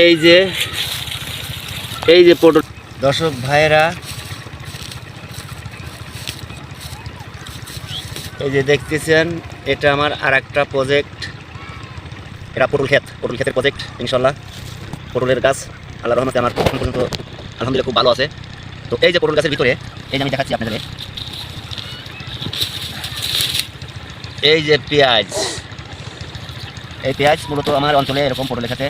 এই যে পটল দর্শক ভাইয়েরা, এই যে দেখতেছেন, এটা আমার আর একটা প্রজেক্ট। এটা পটল ক্ষেতের প্রজেক্ট। ইনশাল্লাহ পটলের গাছ আল্লাহ রহমতে আমার এখন পর্যন্ত আলহামদুলিল্লাহ খুব ভালো আছে। তো এই যে পটল গাছের ভিতরে, এই যে আমি দেখাচ্ছি আপনাদের, এই যে পেঁয়াজ, এই পেঁয়াজ মূলত আমার অঞ্চলে এরকম পটলের ক্ষেতে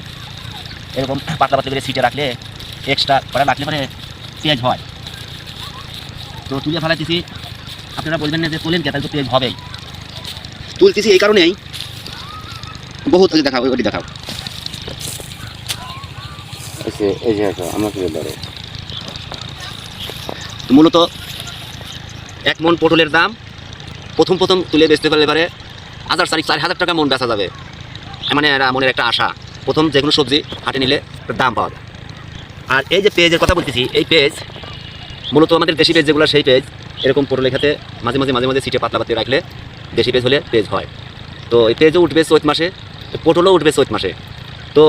এরকম পাতলা পাতলা করে সিটে রাখলে, এক্সট্রা করে রাখলে পরে পেঁয়াজ হয়। তো তুলে ফেলাইতেছি, আপনারা বলবেন না যে তোলেন কে, তাহলে তো পেঁয়াজ হবেই। তুলতেছি এই কারণেই, বহুত দেখাও, ওই দেখাও, এই যে আমাকে ধরো। মূলত 1 মন পটলের দাম প্রথম তুলে বেচতে পারলে পারে 4,000 টাকা মন বেচা যাবে। মানে এরা মনের একটা আশা, প্রথম যে কোনো সবজি হাটে নিলে দাম পাওয়া যায়। আর এই যে পেঁয়াজের কথা বলতেছি, এই পেঁয়াজ মূলত আমাদের দেশি পেঁয়াজ যেগুলো, সেই পেঁয়াজ এরকম পটলের খাতে মাঝে মাঝে সিটে পাতলা পাতলা রাখলে দেশি পেঁয়াজ হলে পেঁয়াজ হয়। তো এই পেঁয়াজও উঠবে চৈত মাসে, পটলও উঠবে চৈত মাসে। তো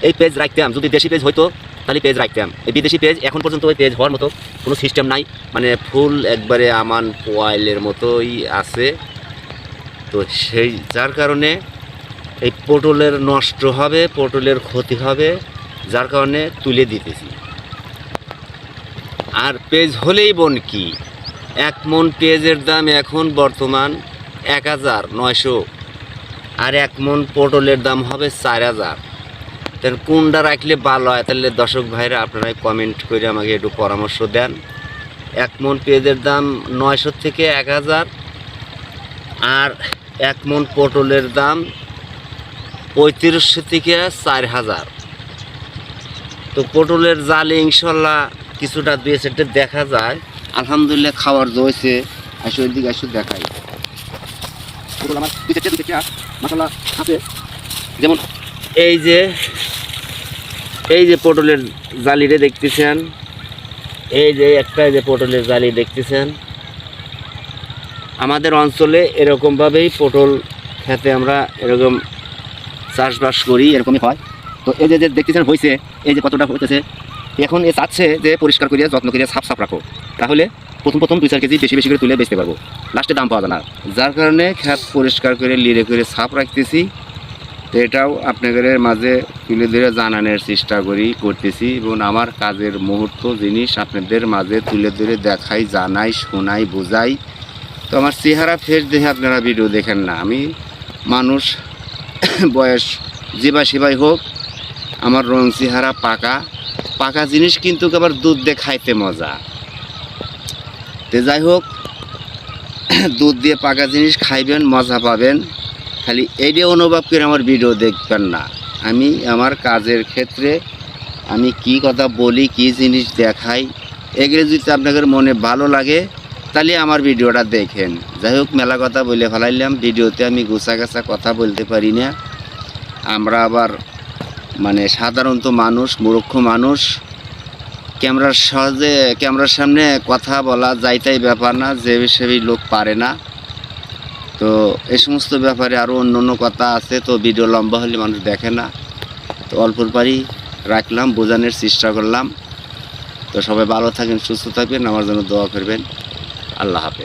এই পেঁয়াজ রাখতাম, যদি দেশি পেঁয়াজ হইতো তাহলে পেঁয়াজ রাখতাম। এই বিদেশি পেঁয়াজ এখন পর্যন্ত ওই পেঁয়াজ হওয়ার মতো কোনো সিস্টেম নাই, মানে ফুল একবারে আমান পোয়াইলের মতোই আছে। তো সেই যার কারণে এই পটলের নষ্ট হবে, পটলের ক্ষতি হবে, যার কারণে তুলে দিতেছি। আর পেঁয়াজ হলেই বোন কি, 1 মন পেঁয়াজের দাম এখন বর্তমান 1,900, আর 1 মন পটলের দাম হবে 4,000। তাহলে কোনটা রাখলে ভালো হয়? তাহলে দর্শক ভাইরা আপনারা কমেন্ট করে আমাকে একটু পরামর্শ দেন। 1 মন পেঁয়াজের দাম 900 থেকে 1,000, আর 1 মন পটলের দাম 3500 থেকে 4,000। তো পটলের জালে ইনশাল্লাহ কিছুটা 2 সেটে দেখা যায়। আলহামদুলিল্লাহ খাওয়ার জয়েছে। আসো এদিকে, আসো দেখাই। পটল আমার 2 সেটে মাশাআল্লাহ আছে। যেমন এই যে পটলের জালিরে দেখতেছেন, এই যে একটা যে পটলের জালি দেখতেছেন, আমাদের অঞ্চলে এরকমভাবেই পটল খেতে আমরা এরকম চাষবাস করি, এরকমই হয়। তো এই যে দেখতেছেন হয়েছে, এই যে কতটা হইতেছে, এখন এ চাচ্ছে যে পরিষ্কার করিয়া যত্ন করিয়া সাফ রাখো, তাহলে প্রথম 2-4 কেজি বেশি করে তুলে বেচতে পারবো, লাস্টে দাম পাওয়া যায় না। যার কারণে খেত পরিষ্কার করে লিড়ে করে সাফ রাখতেছি। তো এটাও আপনাদের মাঝে তুলে ধরে জানানোর চেষ্টা করতেছি, এবং আমার কাজের মুহূর্ত জিনিস আপনাদের মাঝে তুলে ধরে দেখাই, জানাই, শোনাই, বোঝাই। তো আমার চেহারা ফেস দেখে আপনারা ভিডিও দেখেন না। আমি মানুষ, বয়স যেবা সেবাই হোক, আমার রং চেহারা পাকা জিনিস কিন্তু আবার দুধ দিয়ে খাইতে মজা। তো যাই হোক, দুধ দিয়ে পাকা জিনিস খাইবেন, মজা পাবেন। খালি এইটা অনুভব করে আমার ভিডিও দেখবেন না। আমি আমার কাজের ক্ষেত্রে আমি কি কথা বলি, কি জিনিস দেখাই, এগুলো যদি আপনাদের মনে ভালো লাগে তাহলে আমার ভিডিওটা দেখেন। যাই হোক, মেলা কথা বলে ফেলাইলাম। ভিডিওতে আমি গোছা কথা বলতে পারি না। আমরা আবার মানে সাধারণত মানুষ, মূর্খ মানুষ, ক্যামেরার সামনে কথা বলা যাইতাই ব্যাপার না, যে সেই লোক পারে না। তো এই সমস্ত ব্যাপারে আরও অন্য কথা আছে। তো ভিডিও লম্বা হলে মানুষ দেখে না। তো অল্পর পারি রাখলাম, বোঝানোর চেষ্টা করলাম। তো সবাই ভালো থাকেন, সুস্থ থাকবেন, আমার জন্য দোয়া করবেন। আল্লাহ হাফেজ।